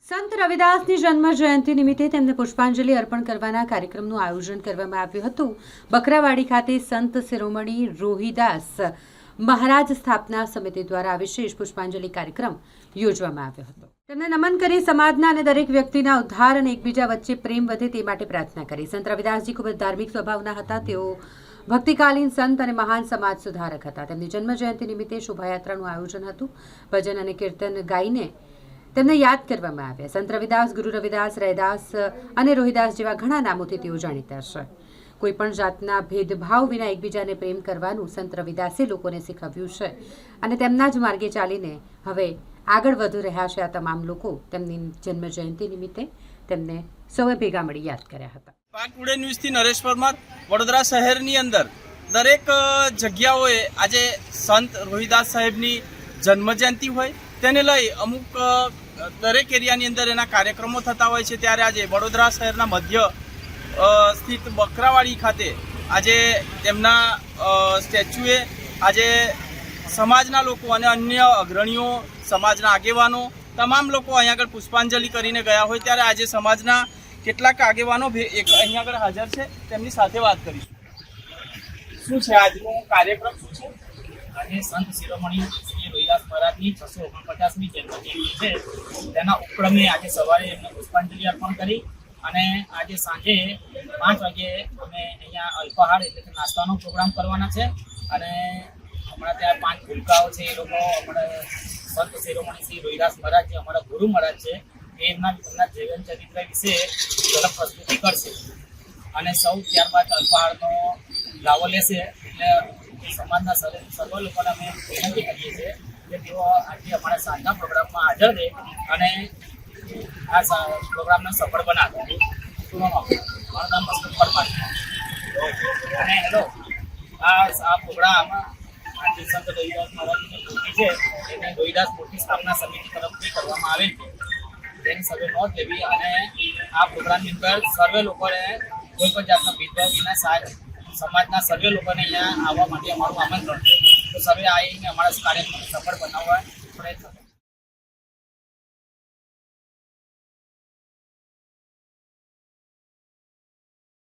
સંત રવિદાસની જન્મ જયંતિ નિમિત્તે તેમને પુષ્પાંજલિ અર્પણ કરવાના કાર્યક્રમનું આયોજન કરવામાં આવ્યું હતું। બકરાવાડી ખાતે સંત શિરોમણી રોહિદાસ મહારાજ સ્થાપના સમિતિ દ્વારા વિશેષ પુષ્પાંજલિ કાર્યક્રમ યોજવામાં આવ્યો હતો। તેમને નમન કરી સમાજના અને દરેક વ્યક્તિના ઉદ્ધાર અને એકબીજા વચ્ચે પ્રેમ વધે તે માટે પ્રાર્થના કરી। સંત રવિદાસજી ખૂબ જ ધાર્મિક સ્વભાવના હતા। તેઓ ભક્તિકાલીન સંત અને મહાન સમાજ સુધારક હતા। તેમની જન્મ જયંતિ નિમિત્તે શોભાયાત્રાનું આયોજન હતું। ભજન અને કીર્તન ગાઈને તેમને યાદ કરવામાં આવ્યા। સંત રવિદાસ, ગુરુ રવિદાસ, રૈદાસ અને રોહિદાસ જેવા ઘણા નામોથી તેઓ જાણીતા છે। કોઈપણ જાતના ભેદભાવ વિના એકબીજાને પ્રેમ કરવાનું સંત રવિદાસે લોકોને શીખવ્યું છે અને તેમના જ માર્ગે ચાલીને હવે આગળ વધી રહ્યા છે। આ તમામ લોકો તેમની જન્મ જયંતિ નિમિત્તે તેમને સૌએ ભેગા મળી યાદ કર્યા હતા। પાક ટુડે ન્યૂઝથી નરેશ પરમાર। વડોદરા શહેરની અંદર દરેક જગ્યાઓએ આજે સંત રોહિદાસ સાહેબની જન્મજયંતિ હોય તેને લઈ અમુક દરેક એરિયાની અંદર એના કાર્યક્રમો થતા હોય છે। ત્યારે આજે વડોદરા શહેરના મધ્ય સ્થિત બકરાવાડી ખાતે આજે તેમના સ્ટેચ્યુએ આજે સમાજના લોકો અને અન્ય અગ્રણીઓ, સમાજના આગેવાનો તમામ લોકો અહીંયા આગળ પુષ્પાંજલિ કરીને ગયા હોય ત્યારે આજે સમાજના કેટલાક આગેવાનો અહીંયા આગળ હાજર છે। તેમની સાથે વાત કરીશું। શું છે આજનો કાર્યક્રમ? શું છે આજે સંત શિરોમણી શ્રી રોહિદાસ મહારાજની 649મી જન્મજયંતિ છે। તેના ઉપક્રમે આજે સવારે એમને પુષ્પાંજલિ અર્પણ કરી અને આજે સાંજે 5 વાગે અમે અહીંયા અલ્પાહાર એટલે કે નાસ્તાનો પ્રોગ્રામ કરવાના છે અને હમણાં ત્યાં 5 ભૂલકાઓ છે એ લોકો અમારા સંત શિરોમણી શ્રી રોહિદાસ મહારાજ જે અમારા ગુરુ મહારાજ છે એ એમના જીવન ચરિત્ર વિશે ઝલક પ્રસ્તુતિ કરશે અને સૌ ત્યારબાદ અલ્પાહારનો લાવો લેશે। એટલે સમાજના સર્વ લોકોને અમે વિનંતી કરીએ છીએ કે તેઓ આજે અમારા સાંજના પ્રોગ્રામમાં હાજર રહે અને આ પ્રોગ્રામને સફળ બનાવે। મારું નામ મસ્તક પરમાર અને હેલો આ પ્રોગ્રામ આજે સંત રોહિદાસ મહારાજની મૂર્તિ છે એને રોહિદાસ મૂર્તિ સ્થાપના સમિતિ તરફથી કરવામાં આવેલ છે। તેની સર્વે નોંધ લેવી અને આ પ્રોગ્રામની અંદર સર્વે લોકોને કોઈ પણ જાતના ભેદભાવ વિના સમાજના સર્વે લોકોને અહીંયા આવવા માટે અમારું આમંત્રણ છે। તો સર્વે આવીને અમારા કાર્યક્રમને સફળ બનાવવા પ્રયત્ન